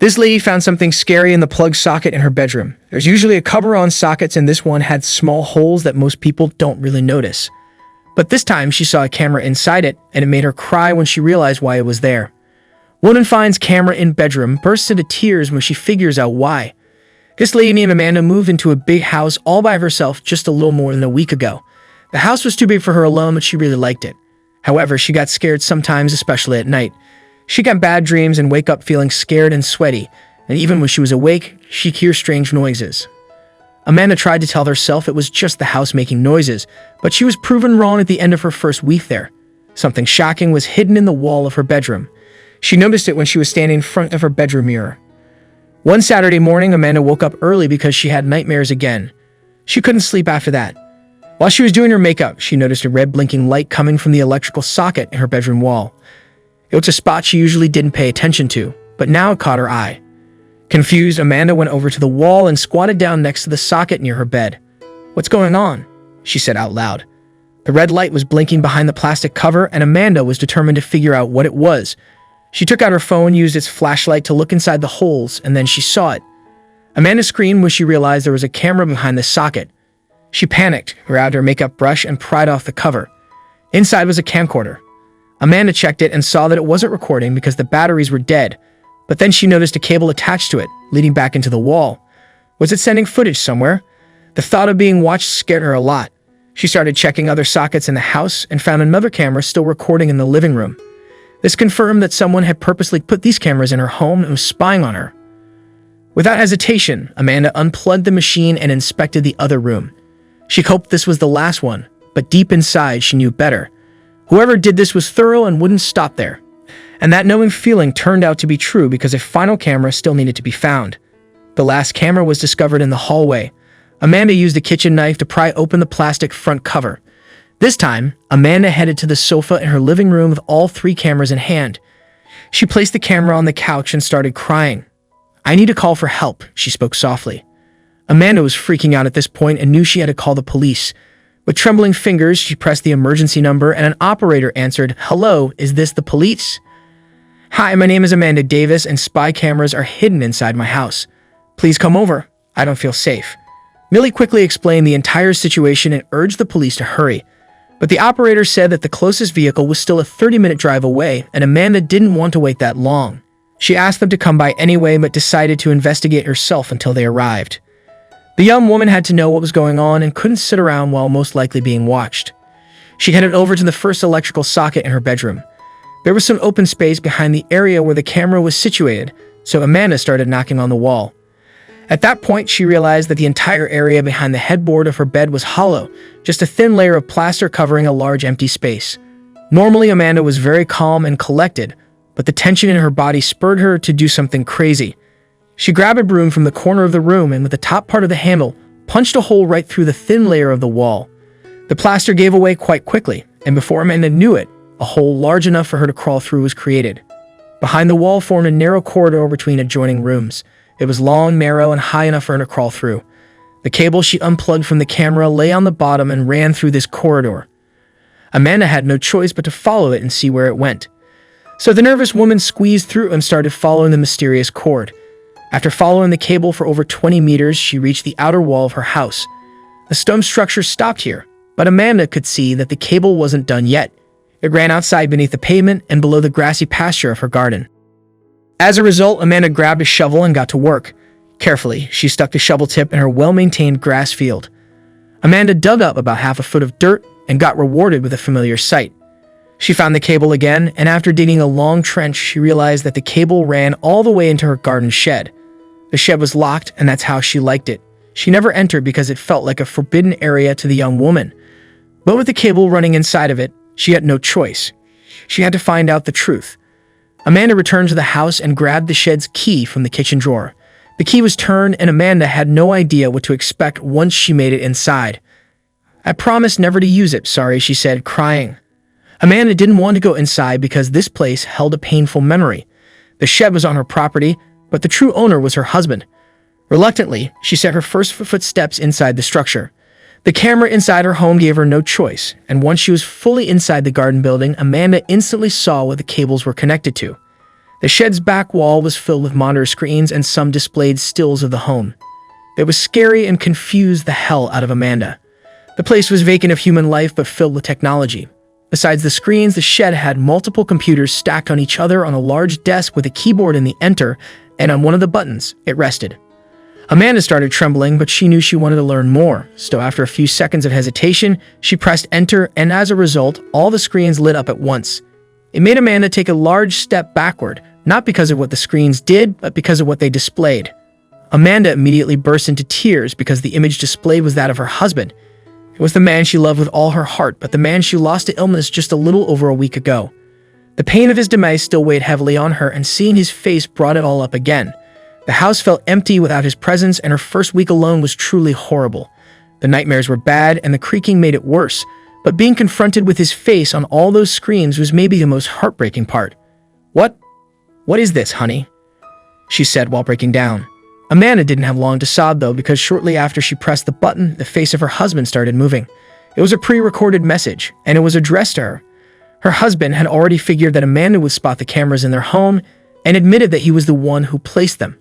This lady found something scary in the plug socket in her bedroom. There's usually a cover on sockets, and this one had small holes that most people don't really notice. But this time, she saw a camera inside it, and it made her cry when she realized why it was there. Woman finds camera in bedroom, bursts into tears when she figures out why. This lady named Amanda moved into a big house all by herself just a little more than a week ago. The house was too big for her alone, but she really liked it. However, she got scared sometimes, especially at night. She got bad dreams and wake up feeling scared and sweaty, and even when she was awake, she'd hear strange noises. Amanda tried to tell herself it was just the house making noises, but she was proven wrong at the end of her first week there. Something shocking was hidden in the wall of her bedroom. She noticed it when she was standing in front of her bedroom mirror. One Saturday morning, Amanda woke up early because she had nightmares again. She couldn't sleep after that. While she was doing her makeup, she noticed a red blinking light coming from the electrical socket in her bedroom wall. It was a spot she usually didn't pay attention to, but now it caught her eye. Confused, Amanda went over to the wall and squatted down next to the socket near her bed. "What's going on?" she said out loud. The red light was blinking behind the plastic cover, and Amanda was determined to figure out what it was. She took out her phone, used its flashlight to look inside the holes, and then she saw it. Amanda screamed when she realized there was a camera behind the socket. She panicked, grabbed her makeup brush, and pried off the cover. Inside was a camcorder. Amanda checked it and saw that it wasn't recording because the batteries were dead, but then she noticed a cable attached to it, leading back into the wall. Was it sending footage somewhere? The thought of being watched scared her a lot. She started checking other sockets in the house and found another camera still recording in the living room. This confirmed that someone had purposely put these cameras in her home and was spying on her. Without hesitation, Amanda unplugged the machine and inspected the other room. She hoped this was the last one, but deep inside she knew better. Whoever did this was thorough and wouldn't stop there. And that knowing feeling turned out to be true because a final camera still needed to be found. The last camera was discovered in the hallway. Amanda used a kitchen knife to pry open the plastic front cover. This time, Amanda headed to the sofa in her living room with all 3 cameras in hand. She placed the camera on the couch and started crying. "I need to call for help," she spoke softly. Amanda was freaking out at this point and knew she had to call the police. With trembling fingers, she pressed the emergency number and an operator answered, "Hello, is this the police?" "Hi, my name is Amanda Davis and spy cameras are hidden inside my house. Please come over. I don't feel safe." Millie quickly explained the entire situation and urged the police to hurry. But the operator said that the closest vehicle was still a 30-minute drive away and Amanda didn't want to wait that long. She asked them to come by anyway but decided to investigate herself until they arrived. The young woman had to know what was going on and couldn't sit around while most likely being watched. She headed over to the first electrical socket in her bedroom. There was some open space behind the area where the camera was situated, so Amanda started knocking on the wall. At that point, she realized that the entire area behind the headboard of her bed was hollow, just a thin layer of plaster covering a large empty space. Normally, Amanda was very calm and collected, but the tension in her body spurred her to do something crazy. She grabbed a broom from the corner of the room and with the top part of the handle, punched a hole right through the thin layer of the wall. The plaster gave away quite quickly, and before Amanda knew it, a hole large enough for her to crawl through was created. Behind the wall formed a narrow corridor between adjoining rooms. It was long, narrow, and high enough for her to crawl through. The cable she unplugged from the camera lay on the bottom and ran through this corridor. Amanda had no choice but to follow it and see where it went. So the nervous woman squeezed through and started following the mysterious cord. After following the cable for over 20 meters, she reached the outer wall of her house. The stone structure stopped here, but Amanda could see that the cable wasn't done yet. It ran outside beneath the pavement and below the grassy pasture of her garden. As a result, Amanda grabbed a shovel and got to work. Carefully, she stuck the shovel tip in her well-maintained grass field. Amanda dug up about half a foot of dirt and got rewarded with a familiar sight. She found the cable again, and after digging a long trench, she realized that the cable ran all the way into her garden shed. The shed was locked, and that's how she liked it. She never entered because it felt like a forbidden area to the young woman. But with the cable running inside of it, she had no choice. She had to find out the truth. Amanda returned to the house and grabbed the shed's key from the kitchen drawer. The key was turned, and Amanda had no idea what to expect once she made it inside. "I promised never to use it, sorry," she said, crying. Amanda didn't want to go inside because this place held a painful memory. The shed was on her property, but the true owner was her husband. Reluctantly, she set her first footsteps inside the structure. The camera inside her home gave her no choice, and once she was fully inside the garden building, Amanda instantly saw what the cables were connected to. The shed's back wall was filled with monitor screens and some displayed stills of the home. It was scary and confused the hell out of Amanda. The place was vacant of human life but filled with technology. Besides the screens, the shed had multiple computers stacked on each other on a large desk with a keyboard in the enter, and on one of the buttons, it rested. Amanda started trembling, but she knew she wanted to learn more, so after a few seconds of hesitation, she pressed enter, and as a result, all the screens lit up at once. It made Amanda take a large step backward, not because of what the screens did, but because of what they displayed. Amanda immediately burst into tears because the image displayed was that of her husband. It was the man she loved with all her heart, but the man she lost to illness just a little over a week ago. The pain of his demise still weighed heavily on her, and seeing his face brought it all up again. The house felt empty without his presence, and her first week alone was truly horrible. The nightmares were bad, and the creaking made it worse, but being confronted with his face on all those screens was maybe the most heartbreaking part. What is this, honey?" she said while breaking down. Amanda didn't have long to sob, though, because shortly after she pressed the button, the face of her husband started moving. It was a pre-recorded message, and it was addressed to her. Her husband had already figured that Amanda would spot the cameras in their home and admitted that he was the one who placed them.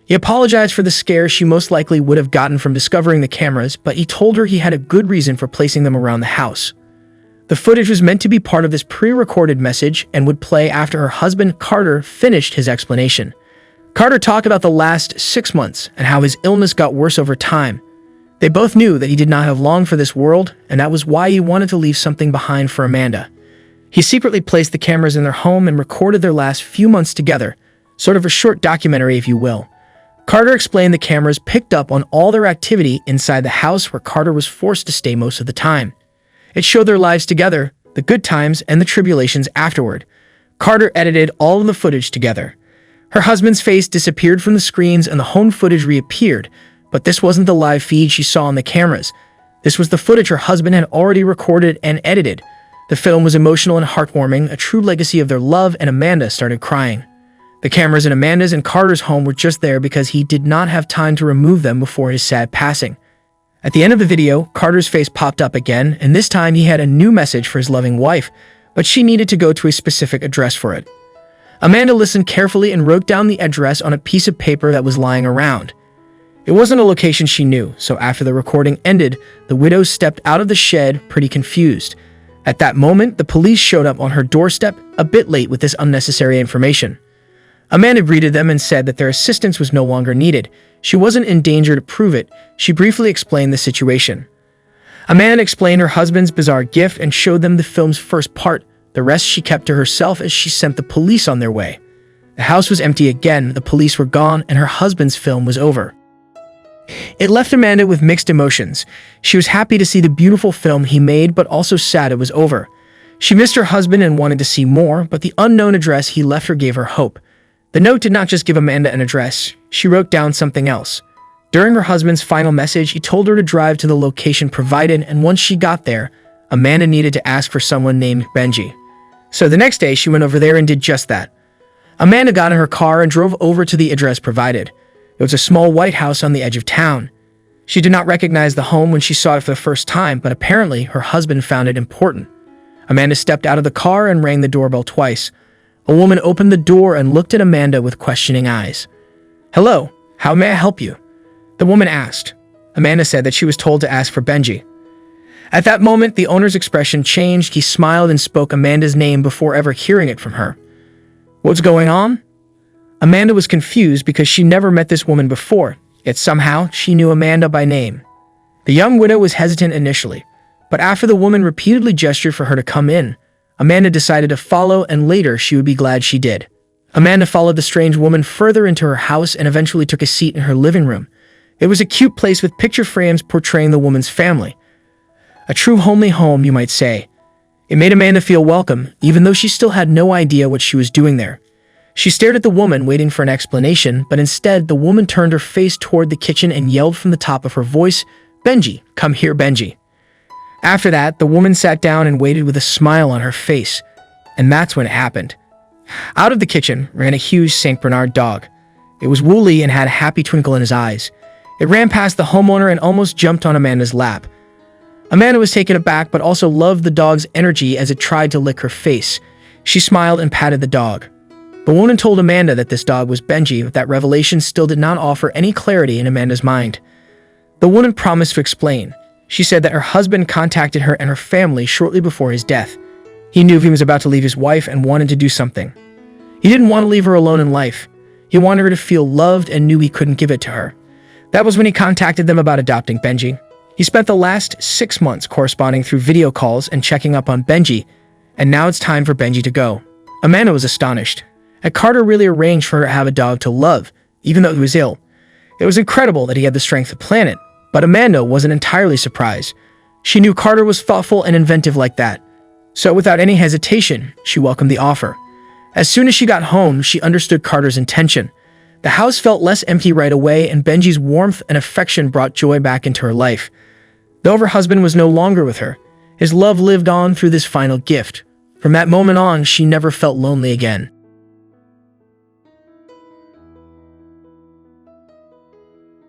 He apologized for the scare she most likely would have gotten from discovering the cameras, but he told her he had a good reason for placing them around the house. The footage was meant to be part of this pre-recorded message and would play after her husband, Carter, finished his explanation. Carter talked about the last 6 months and how his illness got worse over time. They both knew that he did not have long for this world, and that was why he wanted to leave something behind for Amanda. He secretly placed the cameras in their home and recorded their last few months together, sort of a short documentary, if you will. Carter explained the cameras picked up on all their activity inside the house where Carter was forced to stay most of the time. It showed their lives together, the good times and the tribulations afterward. Carter edited all of the footage together. Her husband's face disappeared from the screens and the home footage reappeared, but this wasn't the live feed she saw on the cameras. This was the footage her husband had already recorded and edited. The film was emotional and heartwarming, a true legacy of their love, and Amanda started crying. The cameras in Amanda's and Carter's home were just there because he did not have time to remove them before his sad passing. At the end of the video, Carter's face popped up again, and this time he had a new message for his loving wife, but she needed to go to a specific address for it. Amanda listened carefully and wrote down the address on a piece of paper that was lying around. It wasn't a location she knew, so after the recording ended, the widow stepped out of the shed pretty confused. At that moment, the police showed up on her doorstep, a bit late with this unnecessary information. Amanda greeted them and said that their assistance was no longer needed. She wasn't in danger to prove it. She briefly explained the situation. Amanda explained her husband's bizarre gift and showed them the film's first part. The rest she kept to herself as she sent the police on their way. The house was empty again, the police were gone, and her husband's film was over. It left Amanda with mixed emotions. She was happy to see the beautiful film he made, but also sad it was over. She missed her husband and wanted to see more, but the unknown address he left her gave her hope. The note did not just give Amanda an address, she wrote down something else. During her husband's final message, he told her to drive to the location provided, and once she got there, Amanda needed to ask for someone named Benji. So the next day, she went over there and did just that. Amanda got in her car and drove over to the address provided. It was a small white house on the edge of town. She did not recognize the home when she saw it for the first time, but apparently her husband found it important. Amanda stepped out of the car and rang the doorbell twice. A woman opened the door and looked at Amanda with questioning eyes. "Hello, how may I help you?" the woman asked. Amanda said that she was told to ask for Benji. At that moment, the owner's expression changed. He smiled and spoke Amanda's name before ever hearing it from her. "What's going on?" Amanda was confused because she never met this woman before, yet somehow she knew Amanda by name. The young widow was hesitant initially, but after the woman repeatedly gestured for her to come in, Amanda decided to follow, and later she would be glad she did. Amanda followed the strange woman further into her house and eventually took a seat in her living room. It was a cute place with picture frames portraying the woman's family. A true homely home, you might say. It made Amanda feel welcome, even though she still had no idea what she was doing there. She stared at the woman, waiting for an explanation, but instead the woman turned her face toward the kitchen and yelled from the top of her voice, "Benji, come here, Benji." After that, the woman sat down and waited with a smile on her face. And that's when it happened. Out of the kitchen ran a huge St. Bernard dog. It was woolly and had a happy twinkle in his eyes. It ran past the homeowner and almost jumped on Amanda's lap. Amanda was taken aback but also loved the dog's energy as it tried to lick her face. She smiled and patted the dog. The woman told Amanda that this dog was Benji, but that revelation still did not offer any clarity in Amanda's mind. The woman promised to explain. She said that her husband contacted her and her family shortly before his death. He knew he was about to leave his wife and wanted to do something. He didn't want to leave her alone in life. He wanted her to feel loved and knew he couldn't give it to her. That was when he contacted them about adopting Benji. He spent the last 6 months corresponding through video calls and checking up on Benji, and now it's time for Benji to go. Amanda was astonished. And Carter really arranged for her to have a dog to love, even though he was ill. It was incredible that he had the strength to plan it, but Amanda wasn't entirely surprised. She knew Carter was thoughtful and inventive like that. So without any hesitation, she welcomed the offer. As soon as she got home, she understood Carter's intention. The house felt less empty right away, and Benji's warmth and affection brought joy back into her life. Though her husband was no longer with her, his love lived on through this final gift. From that moment on, she never felt lonely again.